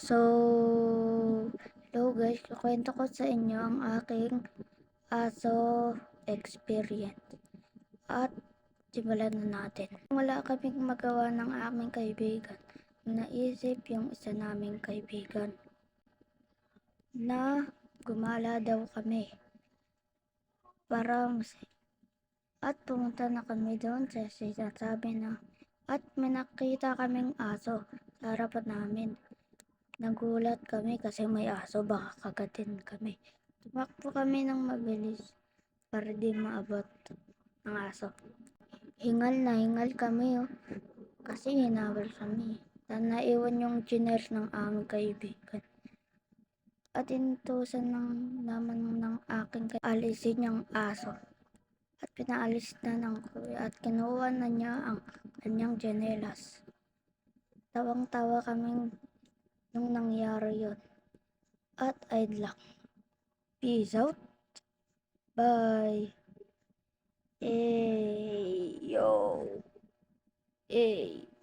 So, hello guys, kukwento ko sa inyo ang aking aso experience. At simulan na natin. Wala kaming magawa ng aming kaibigan. Naisip yung isa naming kaibigan na gumala daw kami para at pumunta na kami doon sa sinasabi na at may nakita kaming aso sa harapan namin. Nagulat kami kasi may aso, baka kagatin kami. Tumakbo kami ng mabilis para di maabot ng aso. Hingal na hingal kami kasi hinawal kami. Naiwan yung chineres ng aming kaibigan. At inutusan naman ng aking alisin yung aso. At pinaalis na ng kuya at kinuha na niya ang kanyang tsinelas. Tawang-tawa kaming nung nangyari yun. At I'd lang. Peace out. Bye. Hey, yo. Hey.